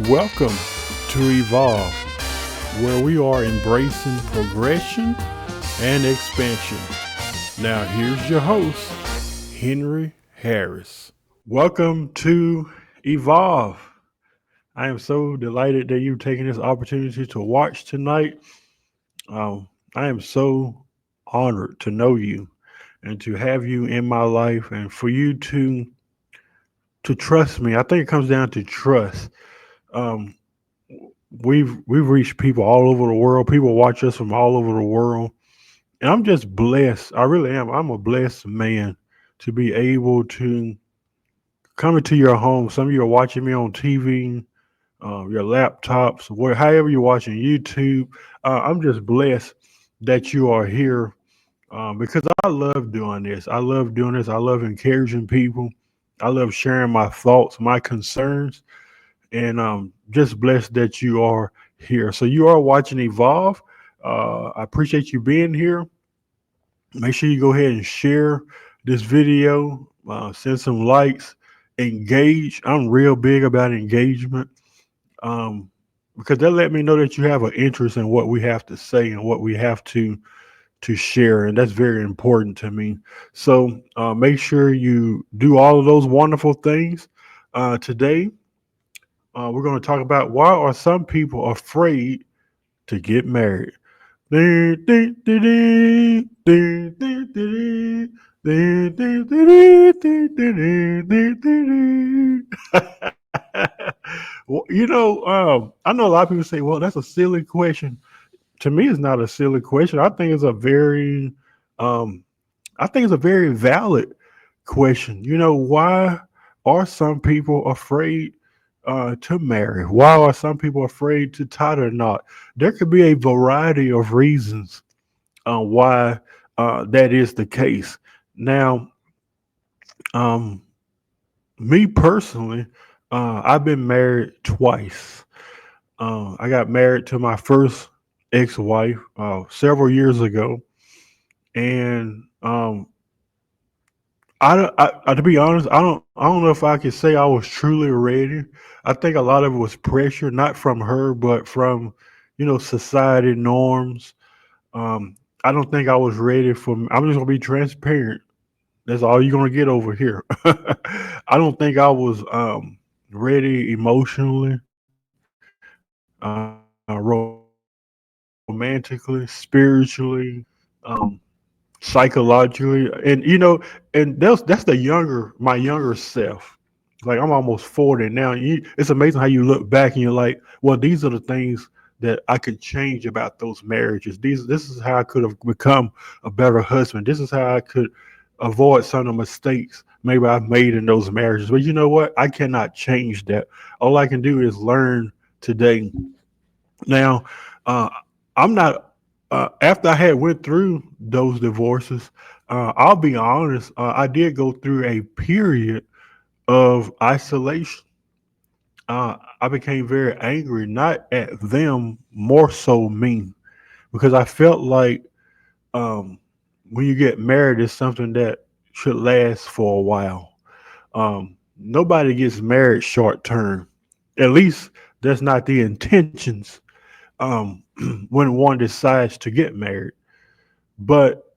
Welcome to Evolve, where we are embracing progression and expansion. Now, here's your host, Henry Harris. Welcome to Evolve. I am so delighted that you've taken this opportunity to watch tonight. I am so honored to know you and to have you in my life and for you to trust me. I think it comes down to trust. Um, we've reached people all over the world. People watch us from all over the world, and I'm just blessed. I really am. I'm a blessed man to be able to come into your home. Some of you are watching me on TV, your laptops, where however you're watching YouTube. I'm just blessed that you are here because I love doing this. I love doing this. I love encouraging people. I love sharing my thoughts, my concerns, and just blessed that you are here. So you are watching Evolve. I appreciate you being here. Make sure you go ahead and share this video, send some likes, engage. I'm real big about engagement um, because that let me know that you have an interest in what we have to say and what we have to share, and that's very important to me. So make sure you do all of those wonderful things. Today, we're going to talk about why are some people afraid to get married. Well, I know a lot of people say, "Well, that's a silly question." To me, it's not a silly question. Um, I think it's a very valid question. Why are some people afraid to marry? Why are some people afraid to tie the knot? There could be a variety of reasons why that is the case. Now, um, me personally, I've been married twice. I got married to my first ex-wife several years ago, and to be honest, I don't know if I could say I was truly ready. I think a lot of it was pressure, not from her, but from society norms. I don't think I was ready for. I'm just gonna be transparent. That's all you're gonna get over here. I don't think I was ready emotionally, romantically, spiritually, psychologically, and that's my younger self. Like I'm almost 40 now. It's amazing how you look back and you're like, well, these are the things that I could change about those marriages. This is how I could have become a better husband. This is how I could avoid some of the mistakes maybe I've made in those marriages. But you know what? I cannot change that. All I can do is learn today. Now, uh, I'm not. After I had went through those divorces, I'll be honest. I did go through a period of isolation. I became very angry, not at them, more so me, because I felt like um, when you get married, it's something that should last for a while. Nobody gets married short term. At least that's not the intentions when one decides to get married. But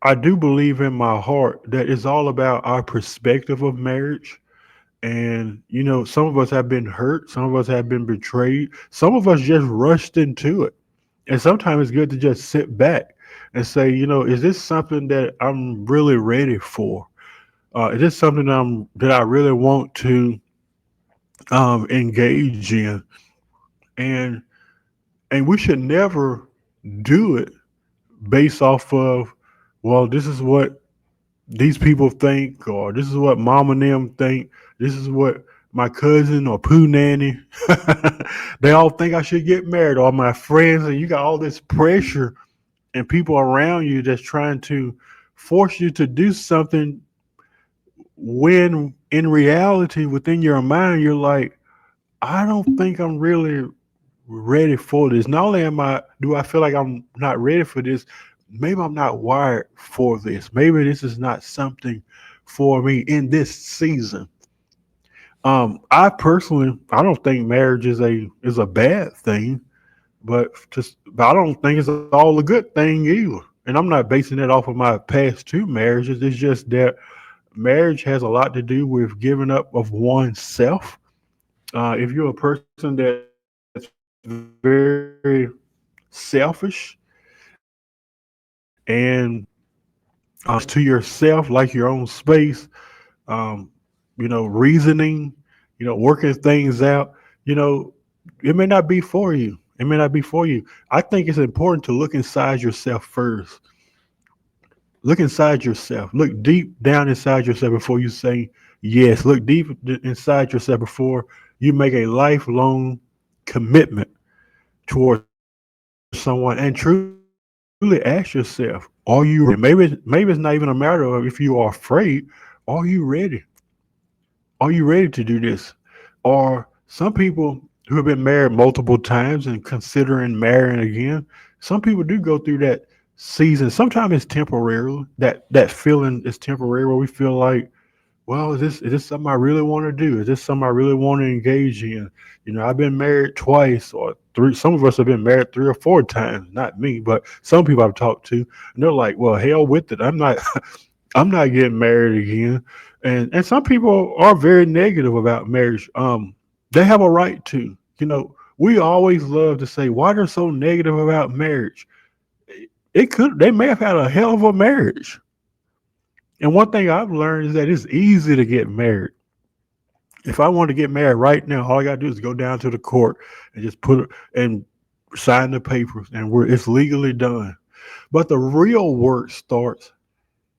I do believe in my heart that it's all about our perspective of marriage. And, some of us have been hurt, some of us have been betrayed, some of us just rushed into it. And sometimes it's good to just sit back and say, is this something that I'm really ready for? Is this something that I really want to engage in? And and we should never do it based off of, well, this is what these people think, or this is what mom and them think, this is what my cousin or poo nanny, they all think I should get married, or my friends, and you got all this pressure and people around you that's trying to force you to do something when in reality within your mind you're like, I don't think I'm really ready for this. Not only do I feel like I'm not ready for this, maybe I'm not wired for this. Maybe this is not something for me in this season. I don't think marriage is a bad thing, but I don't think it's all a good thing either. And I'm not basing that off of my past two marriages. It's just that marriage has a lot to do with giving up of oneself. If you're a person that's very selfish and just to yourself, like your own space, um, reasoning, working things out, it may not be for you. It may not be for you. I think it's important to look inside yourself first. Look inside yourself. Look deep down inside yourself before you say yes. Look inside yourself before you make a lifelong commitment towards someone, and truly ask yourself, are you ready? Maybe it's not even a matter of if you are afraid. Are you ready? Are you ready to do this? Or some people who have been married multiple times and considering marrying again, some people do go through that season. Sometimes it's temporary. That feeling is temporary where we feel like, well, is this something I really want to do? Is this something I really want to engage in? I've been married twice or three. Some of us have been married 3 or 4 times. Not me, but some people I've talked to, and they're like, "Well, hell with it. I'm not. I'm not getting married again." And some people are very negative about marriage. They have a right to. We always love to say, "Why they're so negative about marriage?" They may have had a hell of a marriage. And one thing I've learned is that it's easy to get married. If I want to get married right now, all I gotta do is go down to the court and just put it and sign the papers, and it's legally done. But the real work starts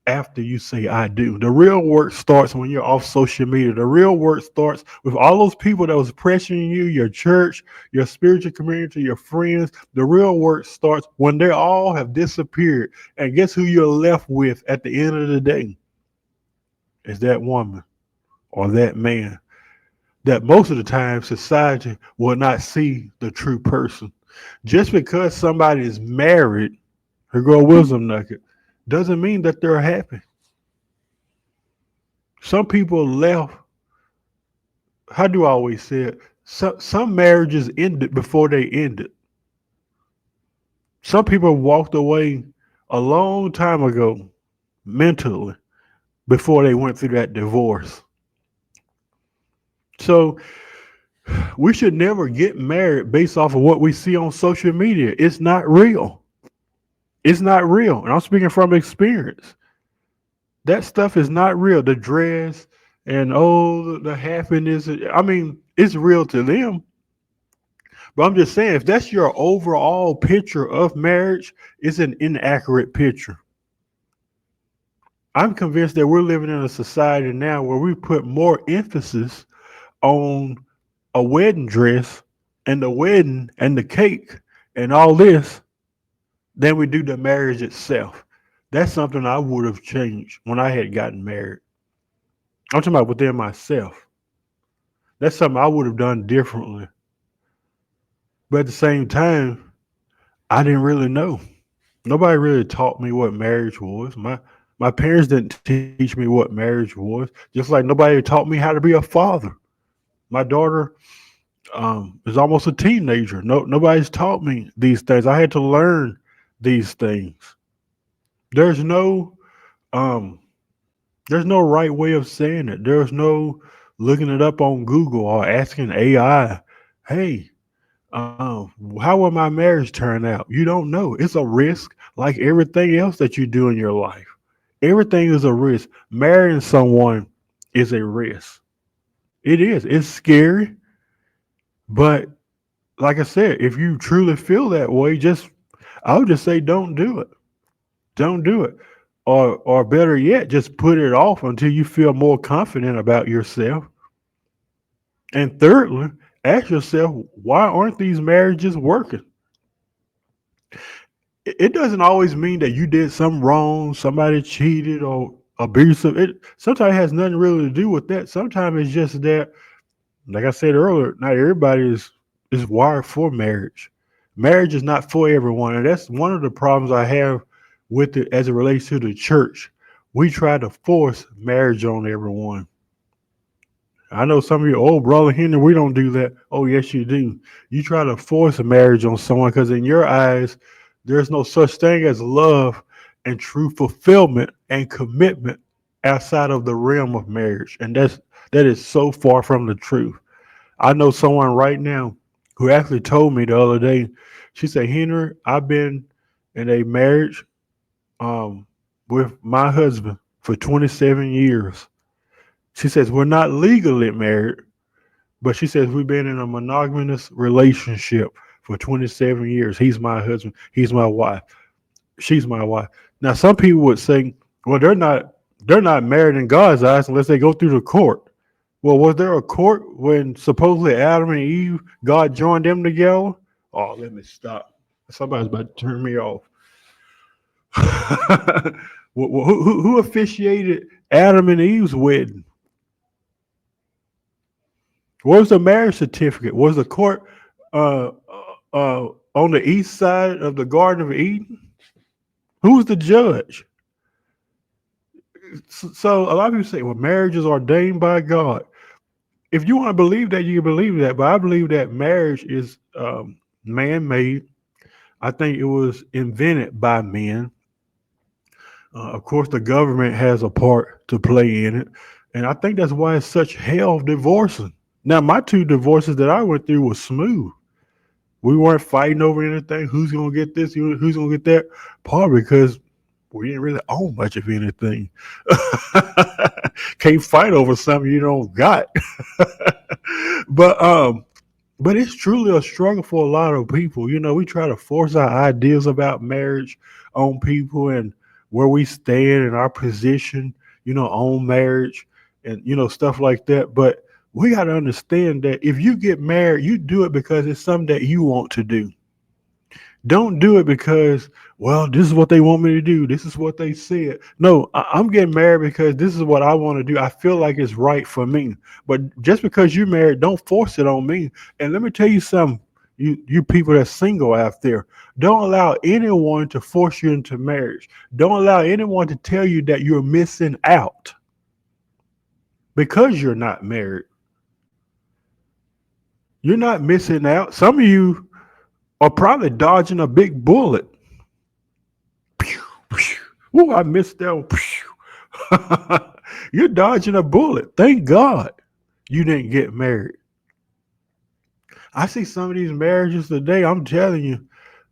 after you say I do. The real work starts when you're off social media. The real work starts with all those people that was pressuring you, your church, your spiritual community, your friends. The real work starts when they all have disappeared. And guess who you're left with at the end of the day? Is that woman or that man that most of the time society will not see the true person. Just because somebody is married, her girl wisdom nugget, doesn't mean that they're happy. Some people left, how do I always say it? Some marriages ended before they ended. Some people walked away a long time ago mentally before they went through that divorce. So we should never get married based off of what we see on social media. It's not real. It's not real. And I'm speaking from experience. That stuff is not real. The dress and the happiness. I mean, it's real to them. But I'm just saying, if that's your overall picture of marriage, it's an inaccurate picture. I'm convinced that we're living in a society now where we put more emphasis on a wedding dress and the wedding and the cake and all this than we do the marriage itself. That's something I would have changed when I had gotten married. I'm talking about within myself. That's something I would have done differently. But at the same time, I didn't really know. Nobody really taught me what marriage was. My parents didn't teach me what marriage was. Just like nobody taught me how to be a father. My daughter is almost a teenager. Nobody's taught me these things. I had to learn these things. There's no um, there's no right way of saying it. There's no looking it up on Google or asking AI, "Hey, how will my marriage turn out?" You don't know. It's a risk, like everything else that you do in your life. Everything is a risk. Marrying someone is a risk. It is. It's scary, but like I said, if you truly feel that way, I would just say don't do it. Don't do it. Or better yet, just put it off until you feel more confident about yourself. And thirdly, ask yourself, why aren't these marriages working? It doesn't always mean that you did something wrong, somebody cheated or abusive. It sometimes has nothing really to do with that. Sometimes it's just that, like I said earlier, not everybody is wired for marriage. Marriage is not for everyone, and that's one of the problems I have with it as it relates to the church. We try to force marriage on everyone. I know some of you, oh, brother Henry, we don't do that. Oh, yes, you do. You try to force a marriage on someone because in your eyes, there's no such thing as love and true fulfillment and commitment outside of the realm of marriage. And that is so far from the truth. I know someone right now who actually told me the other day, she said, Henry, I've been in a marriage um, with my husband for 27 years. She says, we're not legally married, but she says we've been in a monogamous relationship for 27 years. He's my husband. He's my wife. She's my wife. Now, some people would say, well, they're not married in God's eyes unless they go through the court. Well, was there a court when supposedly Adam and Eve, God joined them together? Oh, let me stop. Somebody's about to turn me off. Who officiated Adam and Eve's wedding? Where's the marriage certificate? Was the court uh, on the east side of the Garden of Eden? Who's the judge? So a lot of people say, well, marriage is ordained by God. If you want to believe that, you can believe that. But I believe that marriage is man made. I think it was invented by men. Of course, the government has a part to play in it. And I think that's why it's such hell divorcing. Now, my two divorces that I went through was smooth. We weren't fighting over anything. Who's gonna get this? Who's gonna get that? Probably because we didn't really own much of anything. Can't fight over something you don't got. but um, but it's truly a struggle for a lot of people. You know, we try to force our ideas about marriage on people and where we stand and our position, on marriage and stuff like that. But we got to understand that if you get married, you do it because it's something that you want to do. Don't do it because, well, this is what they want me to do. This is what they said. No, I'm getting married because this is what I want to do. I feel like it's right for me. But just because you're married, don't force it on me. And let me tell you something, you people that's single out there, don't allow anyone to force you into marriage. Don't allow anyone to tell you that you're missing out because you're not married. You're not missing out. Some of you are probably dodging a big bullet. Oh, I missed that one. You're dodging a bullet. Thank God you didn't get married. I see some of these marriages today. I'm telling you.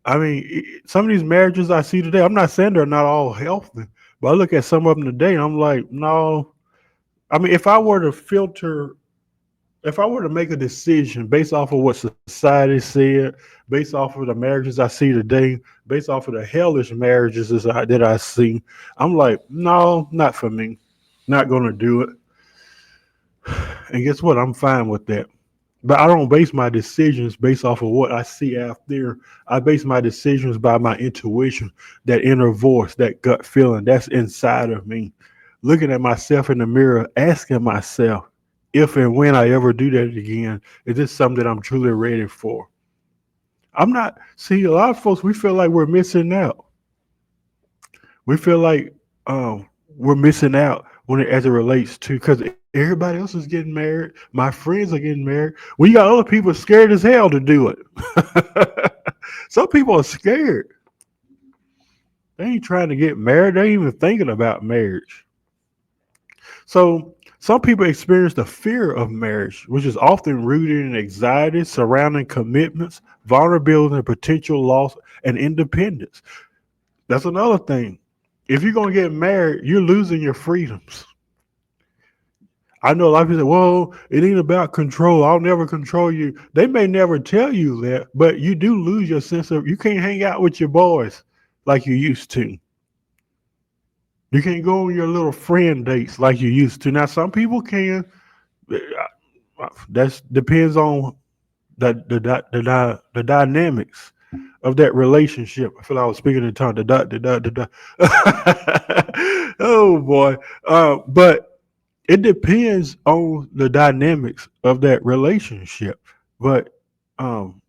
I mean, some of these marriages I see today, I'm not saying they're not all healthy, but I look at some of them today and I'm like, no. I mean, if I were to make a decision based off of what society said, based off of the marriages I see today, based off of the hellish marriages that I see, I'm like, no, not for me. Not going to do it. And guess what? I'm fine with that. But I don't base my decisions based off of what I see out there. I base my decisions by my intuition, that inner voice, that gut feeling that's inside of me. Looking at myself in the mirror, asking myself if and when I ever do that again, is this something that I'm truly ready for? I'm not, see, a lot of folks, we feel like we're missing out. We feel like we're missing out as it relates to, because everybody else is getting married. My friends are getting married. Well, you got other people scared as hell to do it. Some people are scared. They ain't trying to get married. They ain't even thinking about marriage. So some people experience the fear of marriage, which is often rooted in anxiety surrounding commitments, vulnerability, and potential loss and independence. That's another thing. If you're gonna get married, you're losing your freedoms. I know a lot of people say, well, it ain't about control. I'll never control you. They may never tell you that, but you do lose your sense of, you can't hang out with your boys like you used to. You can't go on your little friend dates like you used to. Now, some people can. That depends on the dynamics of that relationship. I feel like I was speaking in tongue. Oh boy. But it depends on the dynamics of that relationship. But and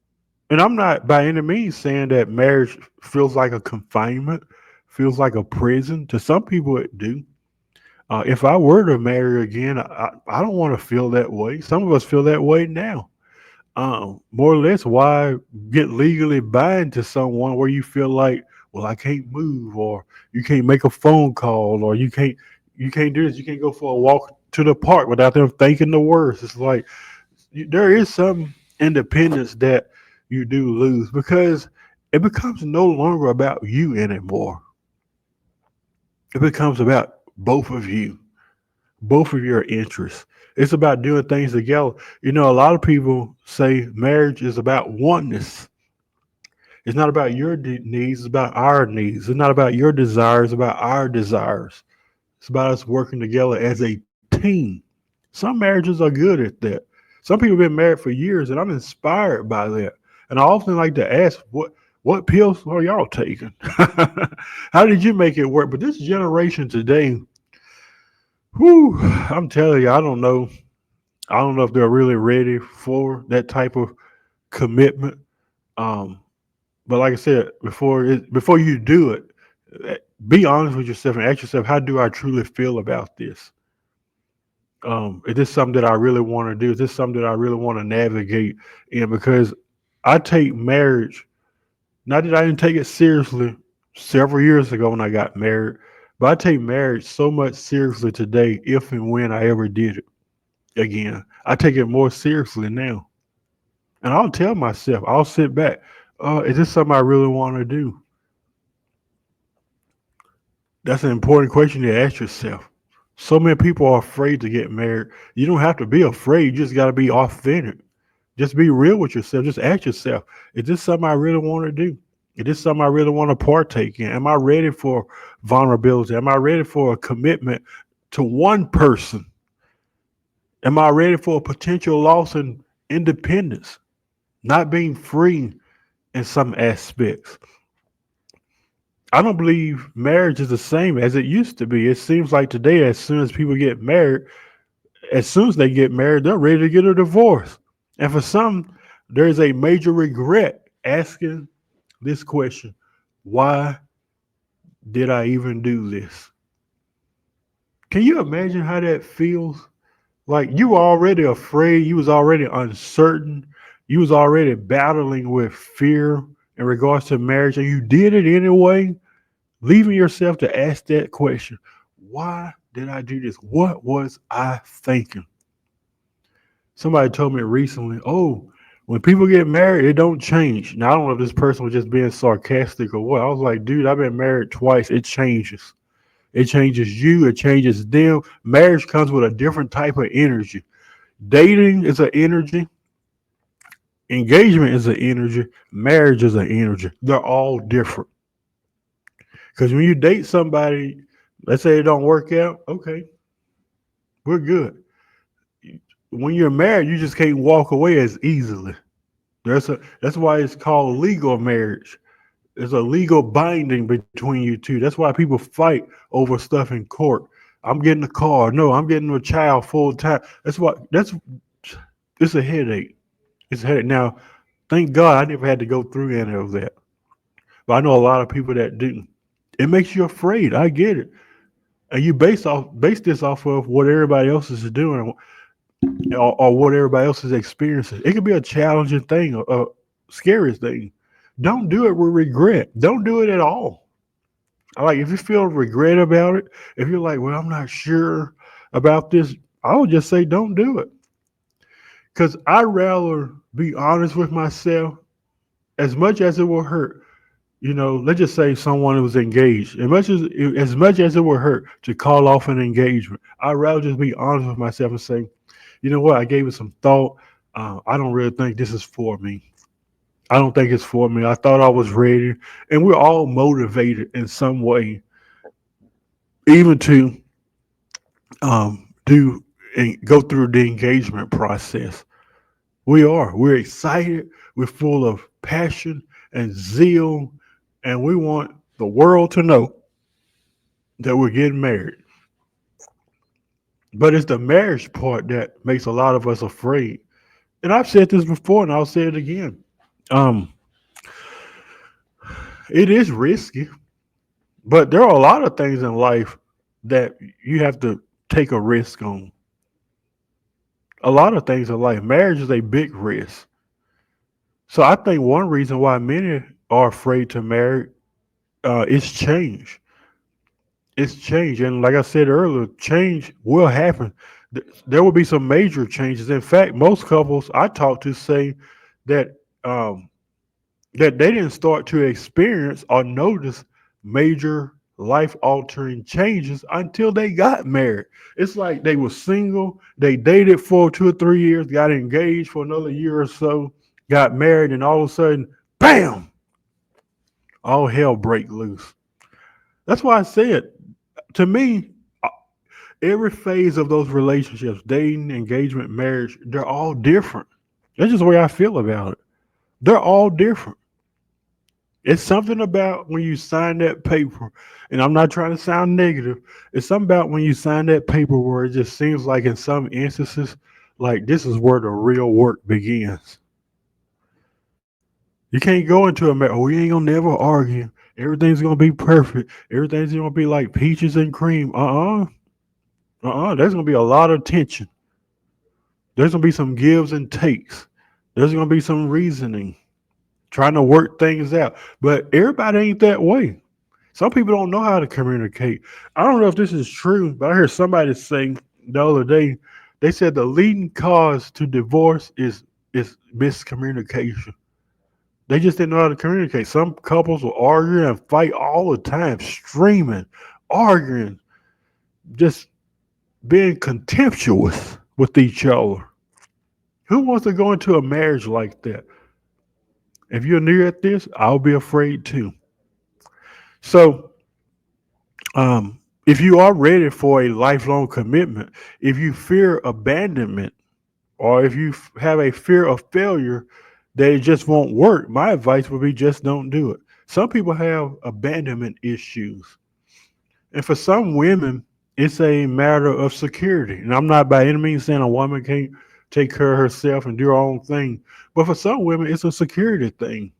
I'm not by any means saying that marriage feels like a confinement, feels like a prison. To some people it do. If I were to marry again, I don't want to feel that way. Some of us feel that way now. More or less, why get legally bind to someone where you feel like, well, I can't move, or you can't make a phone call, or you can't do this, you can't go for a walk to the park without them thinking the worst. It's like there is some independence that you do lose because it becomes no longer about you anymore. It becomes about both of you, both of your interests. It's about doing things together. A lot of people say marriage is about oneness. It's not about your needs, it's about our needs. It's not about your desires, it's about our desires. It's about us working together as a team. Some marriages are good at that. Some people have been married for years, and I'm inspired by that. And I often like to ask, what pills are y'all taking? How did you make it work? But this generation today, whew, I'm telling you, I don't know. I don't know if they're really ready for that type of commitment. Um, but like I said before you do it, eh, be honest with yourself and ask yourself, how do I truly feel about this? Is this something that I really want to do? Is this something that I really want to navigate in? Because I take marriage, not that I didn't take it seriously several years ago when I got married, but I take marriage so much seriously today, if and when I ever did it again. I take it more seriously now. And I'll tell myself, I'll sit back. Is this something I really want to do? That's an important question to ask yourself. So many people are afraid to get married. You don't have to be afraid. You just got to be authentic. Just be real with yourself. Just ask yourself, is this something I really want to do? Is this something I really want to partake in? Am I ready for vulnerability? Am I ready for a commitment to one person? Am I ready for a potential loss in independence? Not being free in some aspects. I don't believe marriage is the same as it used to be. It seems like today, as soon as people get married, as soon as they get married, they're ready to get a divorce. And for some, there's a major regret asking this question: why did I even do this? Can you imagine how that feels? Like you were already afraid, you was already uncertain, you was already battling with fear in regards to marriage, and you did it anyway, leaving yourself to ask that question: why did I do this? What was I thinking? Somebody told me recently, oh, when people get married, it don't change. Now I don't know if this person was just being sarcastic or what. I was like, dude, I've been married twice. It changes. It changes you. It changes them. Marriage comes with a different type of energy. Dating is an energy. Engagement is an energy. Marriage is an energy. They're all different. Because when you date somebody, let's say it don't work out, okay, we're good. When you're married, you just can't walk away as easily. That's why it's called legal marriage. There's a legal binding between you two. That's why people fight over stuff in court. I'm getting a car. No, I'm getting a child full time. That's it's a headache. It's a headache. Now, thank God I never had to go through any of that. But I know a lot of people that didn't. It makes you afraid. I get it. And you base this off of what everybody else is doing, or what everybody else is experiencing. It could be a challenging thing, a scary thing. Don't do it with regret. Don't do it at all. Like if you feel regret about it, if you're like, well, I'm not sure about this, I would just say don't do it. Because I'd rather be honest with myself as much as it will hurt. Let's just say someone was engaged. As much as it would hurt to call off an engagement, I'd rather just be honest with myself and say, you know what, I gave it some thought. I don't really think this is for me. I don't think it's for me. I thought I was ready. And we're all motivated in some way, even to do and go through the engagement process. We are. We're excited. We're full of passion and zeal, and we want the world to know that we're getting married. But it's the marriage part that makes a lot of us afraid. And I've said this before, and I'll say it again. Um, it is risky, but there are a lot of things in life. that you have to take a risk on. A lot of things in life, marriage is a big risk. So I think one reason why many are afraid to marry is change. It's change, and like I said earlier, change will happen. There will be some major changes. In fact, most couples I talk to say that um, that they didn't start to experience or notice major life altering changes until they got married. It's like they were single, they dated for 2 or 3 years, got engaged for another year or so, got married, and all of a sudden, bam, all hell break loose. That's why I said, to me, every phase of those relationships, dating, engagement, marriage, they're all different. That's just the way I feel about it. They're all different. It's something about when you sign that paper, and I'm not trying to sound negative. It's something about when you sign that paper where it just seems like in some instances, like this is where the real work begins. You can't go into a marriage, oh, we ain't gonna never argue. Everything's gonna be perfect. Everything's gonna be like peaches and cream. There's gonna be a lot of tension. There's gonna be some gives and takes. There's gonna be some reasoning, trying to work things out. But everybody ain't that way. Some people don't know how to communicate. I don't know if this is true, but I heard somebody say the other day, they said the leading cause to divorce is miscommunication. They just didn't know how to communicate. Some couples will argue and fight all the time, streaming, arguing, just being contemptuous with each other. Who wants to go into a marriage like that? If you're new at this, I'll be afraid too. So, if you are ready for a lifelong commitment, if you fear abandonment, or if you have a fear of failure that it just won't work, my advice would be just don't do it. Some people have abandonment issues. And for some women, it's a matter of security. And I'm not by any means saying a woman can't take care of herself and do her own thing. But for some women, it's a security thing.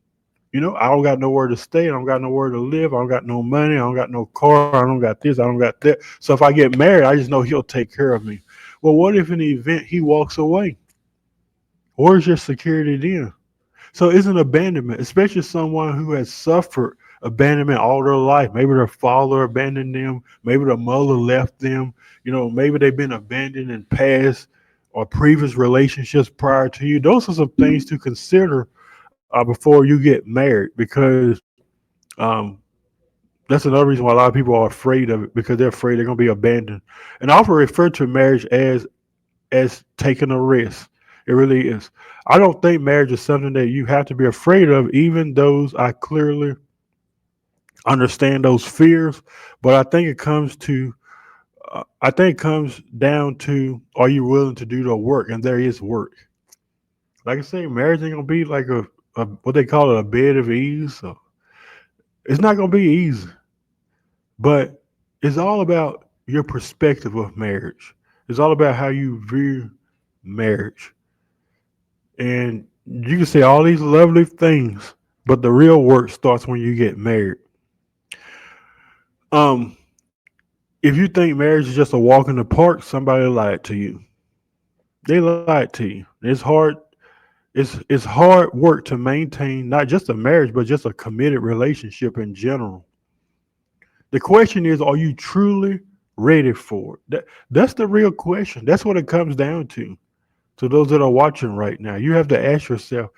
You know, I don't got nowhere to stay. I don't got nowhere to live. I don't got no money. I don't got no car. I don't got this. I don't got that. So if I get married, I just know he'll take care of me. Well, what if in the event he walks away? Where's your security then? So it's an abandonment, especially someone who has suffered abandonment all their life. Maybe their father abandoned them. Maybe their mother left them. You know, maybe they've been abandoned in past or previous relationships prior to you. Those are some things to consider before you get married because um, that's another reason why a lot of people are afraid of it because they're afraid they're going to be abandoned. And I often refer to marriage as taking a risk. It really is. I don't think marriage is something that you have to be afraid of, even those I clearly understand those fears. But I think it comes down to, are you willing to do the work? And there is work. Like I say, marriage ain't gonna be like a what they call it, a bed of ease. So it's not gonna be easy, but it's all about your perspective of marriage. It's all about how you view marriage. And you can say all these lovely things, but the real work starts when you get married. Um, if you think marriage is just a walk in the park, somebody lied to you. They lied to you. It's hard work to maintain not just a marriage, but just a committed relationship in general. The question is, are you truly ready for it? That's the real question. That's what it comes down to. To those that are watching right now, you have to ask yourself,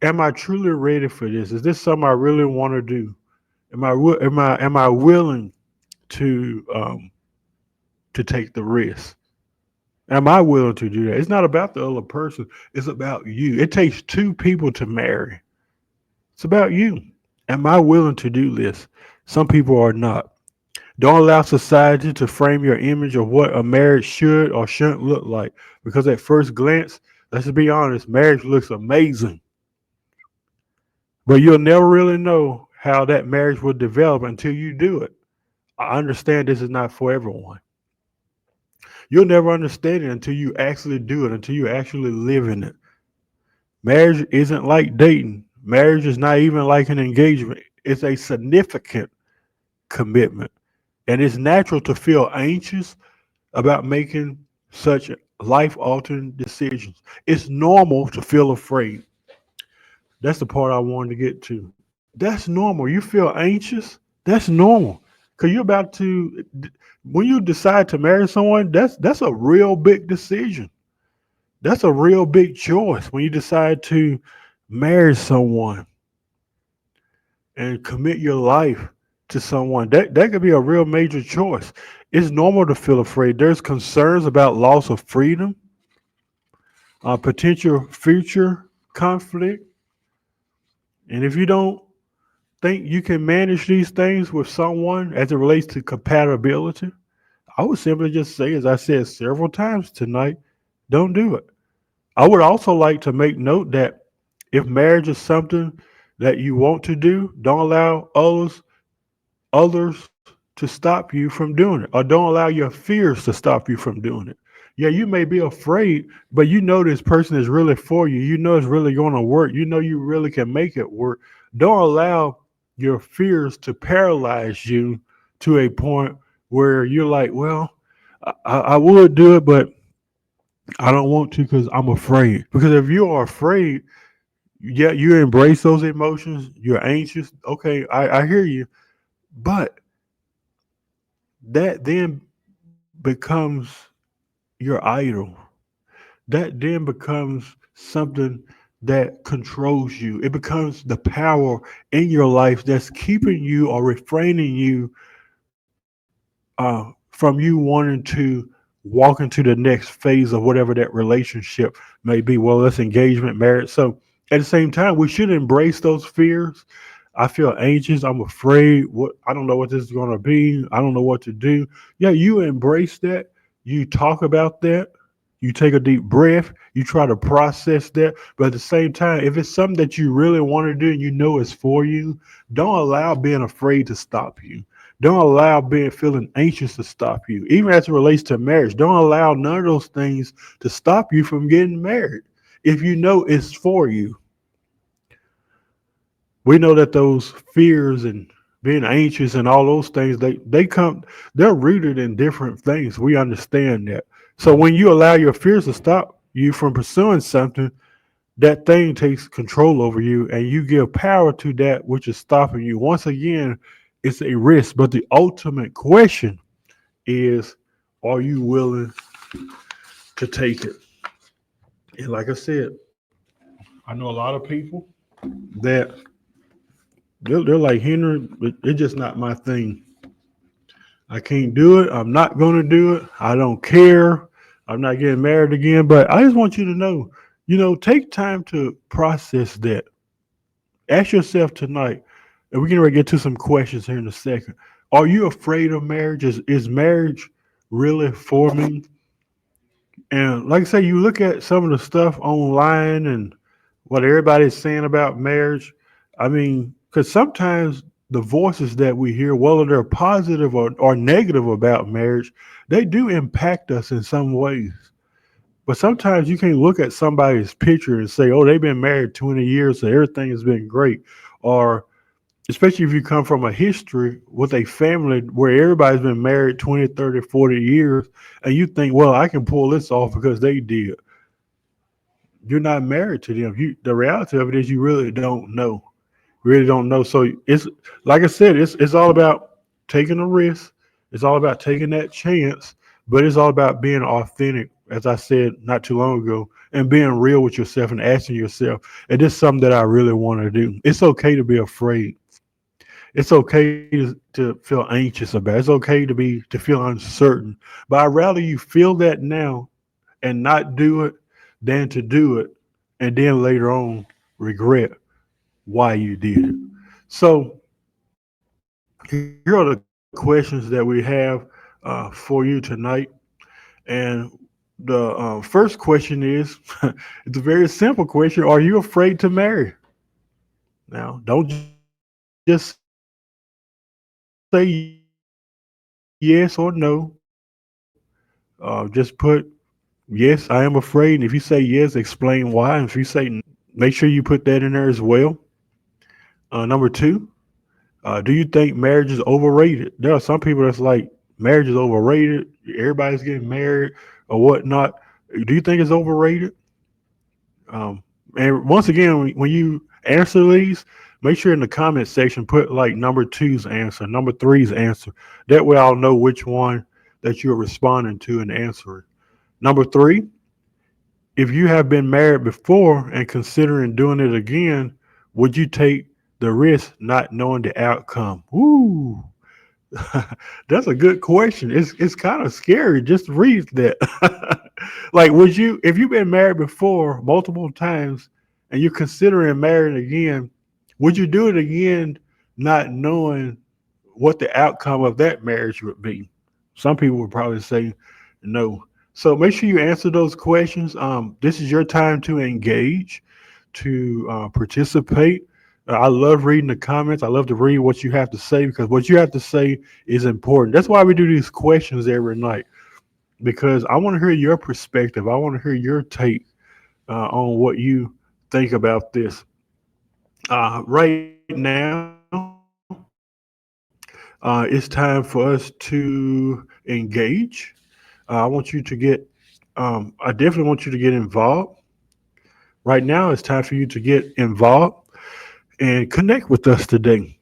am I truly ready for this? Is this something I really want to do? Am I willing to to take the risk? Am I willing to do that? It's not about the other person. It's about you. It takes two people to marry. It's about you. Am I willing to do this? Some people are not. Don't allow society to frame your image of what a marriage should or shouldn't look like. Because at first glance, let's just be honest, marriage looks amazing. But you'll never really know how that marriage will develop until you do it. I understand this is not for everyone. You'll never understand it until you actually do it, until you actually live in it. Marriage isn't like dating. Marriage is not even like an engagement. It's a significant commitment. And it's natural to feel anxious about making such life altering decisions. It's normal to feel afraid. That's the part I wanted to get to. That's normal. You feel anxious. That's normal. Cause you're about to when you decide to marry someone, that's a real big decision. That's a real big choice when you decide to marry someone and commit your life to someone. That could be a real major choice. It's normal to feel afraid. There's concerns about loss of freedom, potential future conflict, and if you don't think you can manage these things with someone as it relates to compatibility, I would simply just say, as I said several times tonight, don't do it. I would also like to make note that if marriage is something that you want to do, don't allow others to stop you from doing it, or don't allow your fears to stop you from doing it. Yeah, you may be afraid, but you know this person is really for you. You know it's really going to work. You know you really can make it work. Don't allow your fears to paralyze you to a point where you're like, well, I would do it, but I don't want to because I'm afraid. Because if you are afraid, yeah, you embrace those emotions. You're anxious. Okay, I hear you. But that then becomes your idol. That then becomes something that controls you. It becomes the power in your life that's keeping you or refraining you from you wanting to walk into the next phase of whatever that relationship may be. Well, that's engagement, marriage. So at the same time, we should embrace those fears. I feel anxious. I'm afraid. What I don't know what this is going to be. I don't know what to do. Yeah, you embrace that. You talk about that. You take a deep breath. You try to process that. But at the same time, if it's something that you really want to do and you know it's for you, don't allow being afraid to stop you. Don't allow being feeling anxious to stop you. Even as it relates to marriage, don't allow none of those things to stop you from getting married. If you know it's for you, we know that those fears and being anxious and all those things they're rooted in different things. We understand that. So when you allow your fears to stop you from pursuing something, that thing takes control over you and you give power to that which is stopping you. Once again, it's a risk, but the ultimate question is, are you willing to take it? And like I said, I know a lot of people that they're like, Henry, it's just not my thing. I can't do it. I'm not going to do it. I don't care. I'm not getting married again. But I just want you to know, take time to process that. Ask yourself tonight, and we're going to get to some questions here in a second. Are you afraid of marriage? Is marriage really for me? And like I say, you look at some of the stuff online and what everybody's saying about marriage. I mean, because sometimes the voices that we hear, whether they're positive or negative about marriage, they do impact us in some ways. But sometimes you can't look at somebody's picture and say, oh, they've been married 20 years, so everything has been great. Or especially if you come from a history with a family where everybody's been married 20, 30, 40 years, and you think, well, I can pull this off because they did. You're not married to them. The reality of it is you really don't know. Really don't know. So it's like I said, it's all about taking a risk. It's all about taking that chance, but it's all about being authentic, as I said not too long ago, and being real with yourself and asking yourself, is this something that I really want to do? It's okay to be afraid. It's okay to feel anxious about it. It's okay to feel uncertain. But I'd rather you feel that now and not do it than to do it and then later on regret why you did it. So here are the questions that we have for you tonight. And the first question is it's a very simple question. Are you afraid to marry? Now, don't just say yes or no. Just put yes, I am afraid. And if you say yes, explain why. And if you say no, make sure you put that in there as well. Number two, Do you think marriage is overrated? There are some people that's like marriage is overrated. Everybody's getting married or whatnot. Do you think it's overrated? Um, and once again, when you answer these, make sure in the comment section put like number two's answer, number three's answer. That way I'll know which one that you're responding to and answering. Number three, if you have been married before and considering doing it again, would you take the risk not knowing the outcome? Ooh, that's a good question. It's kind of scary. Just read that. Like, would you, if you've been married before multiple times and you're considering marrying again, would you do it again, not knowing what the outcome of that marriage would be? Some people would probably say no. So make sure you answer those questions. This is your time to engage, to participate. I love reading the comments. I love to read what you have to say because what you have to say is important. That's why we do these questions every night because I want to hear your perspective. I want to hear your take on what you think about this. Right now, it's time for us to engage. I want you to get, I definitely want you to get involved. Right now, it's time for you to get involved and connect with us today.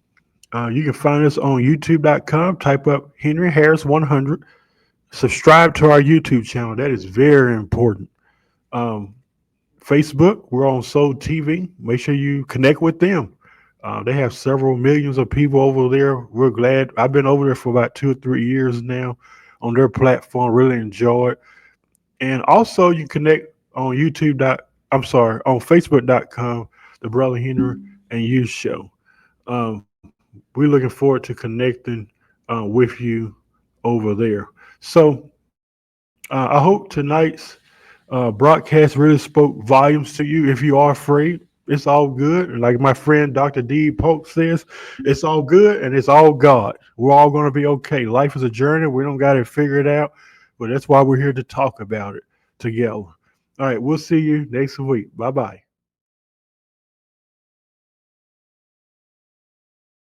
You can find us on youtube.com. Type up Henry Harris 100. Subscribe to our YouTube channel. That is very important. Um, Facebook, we're on Soul TV. Make sure you connect with them. They have several millions of people over there. We're glad. I've been over there for about 2 or 3 years now on their platform. Really enjoy it. And also, you connect on YouTube. I'm sorry, on Facebook.com, the Brother Henry and You Show. We're looking forward to connecting with you over there. So I hope tonight's broadcast really spoke volumes to you. If you are afraid, it's all good. And like my friend Dr. D. Polk says, it's all good and it's all God. We're all going to be okay. Life is a journey. We don't got to figure it out, but that's why we're here to talk about it together. All right, we'll see you next week. Bye bye.